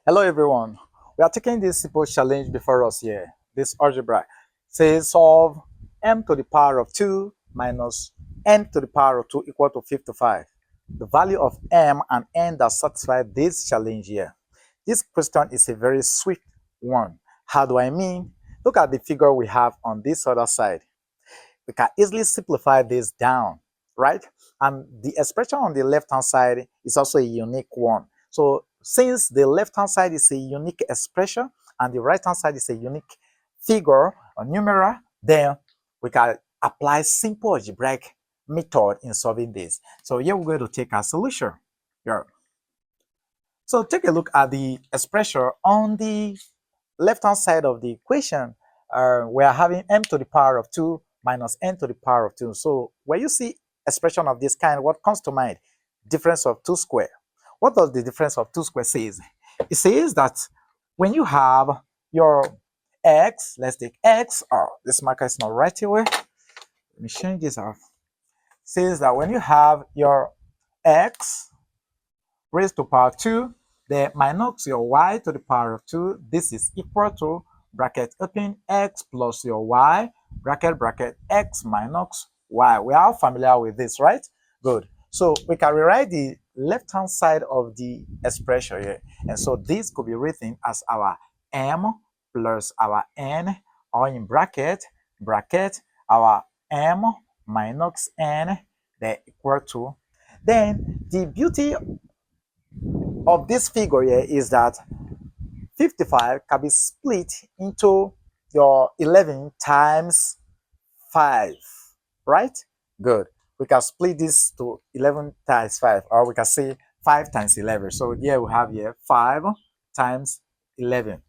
Hello everyone. We are taking this simple challenge before us here. This algebra says solve m to the power of 2 minus n to the power of 2 equal to 55. The value of m and n that satisfy this challenge here. This question is a very sweet one. How do I mean? Look at the figure we have on this other side. We can easily simplify this down, right? And the expression on the left-hand side is also a unique one. So since the left-hand side is a unique expression and the right-hand side is a unique figure or numeral, then we can apply simple algebraic method in solving this. So here we're going to take our solution. Here. So take a look at the expression on the left-hand side of the equation. We are having m to the power of 2 minus n to the power of 2. So when you see expression of this kind, what comes to mind? Difference of 2 square. What does the difference of 2 square says? It says that when you have your x, let's take x, this marker is not right away. Let me change this off. It says that when you have your x raised to power 2, then minus your y to the power of 2, this is equal to bracket open x plus your y, bracket x minus y. We are familiar with this, right? Good. So we can rewrite the left-hand side of the expression here. And so this could be written as our m plus our n, or in bracket, our m minus n, then equal to. Then the beauty of this figure here is that 55 can be split into your 11 times 5, right? Good. We can split this to 11 times 5, or we can say 5 times 11. So here we have here 5 times 11.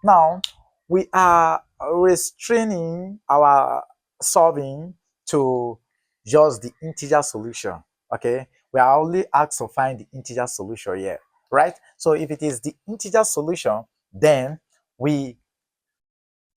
Now, we are restraining our solving to just the integer solution, okay? We are only asked to find the integer solution here, right? So if it is the integer solution, then we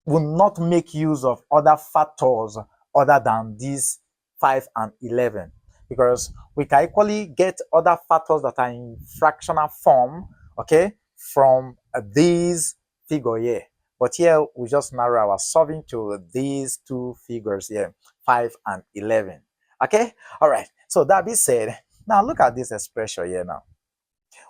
will not make use of other factors other than these 5 and 11, because we can equally get other factors that are in fractional form, okay, from these figure here. But here we just narrow our solving to these two figures here, 5 and 11. Okay, all right. So that being said, now look at this expression here now.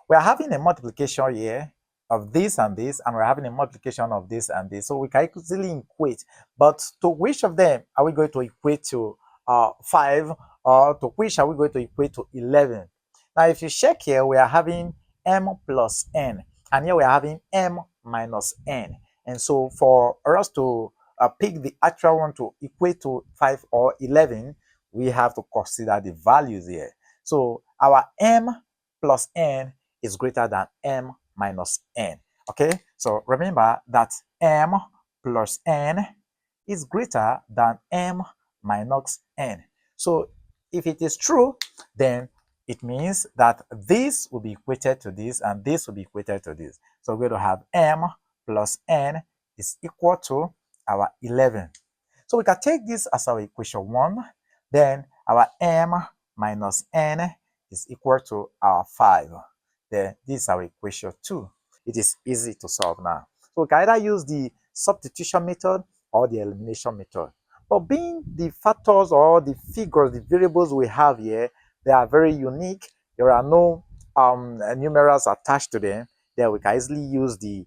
We are having a multiplication here of this and this, and we're having a multiplication of this and this. So we can easily equate. But to which of them are we going to equate to 5, or to which are we going to equate to 11? Now, if you check here, we are having m plus n, and here we are having m minus n. And so for us to pick the actual one to equate to 5 or 11, we have to consider the values here. So our m plus n is greater than m minus n. Okay, so remember that m plus n is greater than m minus n. So if it is true, then it means that this will be equated to this and this will be equated to this. So we're going to have m plus n is equal to our 11. So we can take this as our equation 1. Then our m minus n is equal to our 5. Then this is our equation 2. It is easy to solve now. So we can either use the substitution method or the elimination method. But being the factors or the figures, the variables we have here, they are very unique. There are no numerals attached to them. Then we can easily use the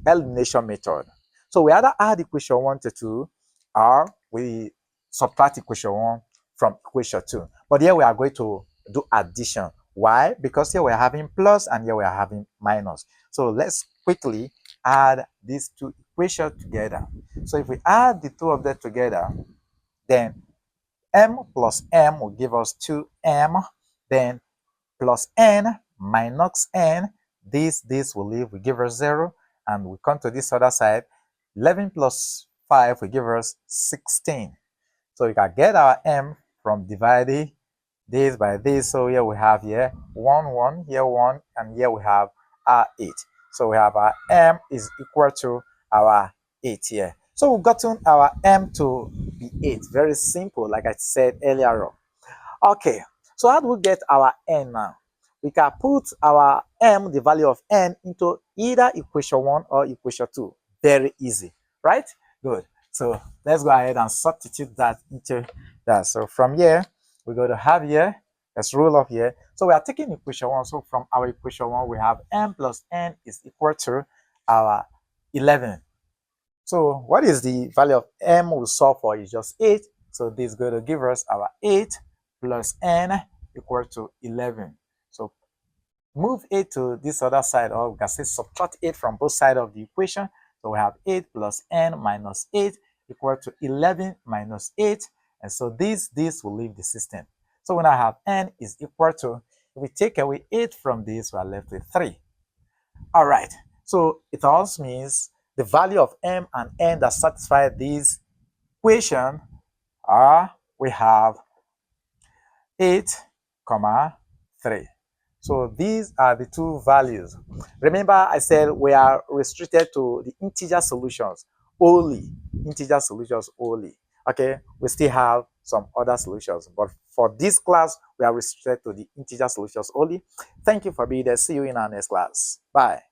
elimination method. So we either add equation 1 to 2, or we subtract equation 1 from equation 2. But here we are going to do addition. Why? Because here we are having plus and here we are having minus. So let's quickly add these two equations together. So if we add the two of them together, then m plus m will give us 2m, then plus n minus n, this will leave, will give us 0, and we come to this other side, 11 plus 5 will give us 16. So we can get our m from dividing this by this. So here we have here 1, 1, here 1, and here we have our 8. So we have our m is equal to our 8 here. So we've gotten our m to be 8. Very simple, like I said earlier on. Okay, so how do we get our n now? we can put our m, the value of n, into either equation 1 or equation 2. Very easy, right? Good. So let's go ahead and substitute that into that. So from here, we go to have here. Let's roll up here. So we are taking equation 1. So from our equation 1, we have m plus n is equal to our 11. So what is the value of m we solve for is just 8. So this is going to give us our 8 plus n equal to 11. So move 8 to this other side, or we can say subtract 8 from both sides of the equation. So we have 8 plus n minus 8 equal to 11 minus 8. And so this will leave the system. So when I have n is equal to, if we take away 8 from this, we are left with 3. All right. So it also means the value of m and n that satisfy this equation are, we have 8, 3. So these are the two values. Remember, I said we are restricted to the integer solutions only. Integer solutions only. Okay, we still have some other solutions, but for this class, we are restricted to the integer solutions only. Thank you for being there. See you in our next class. Bye.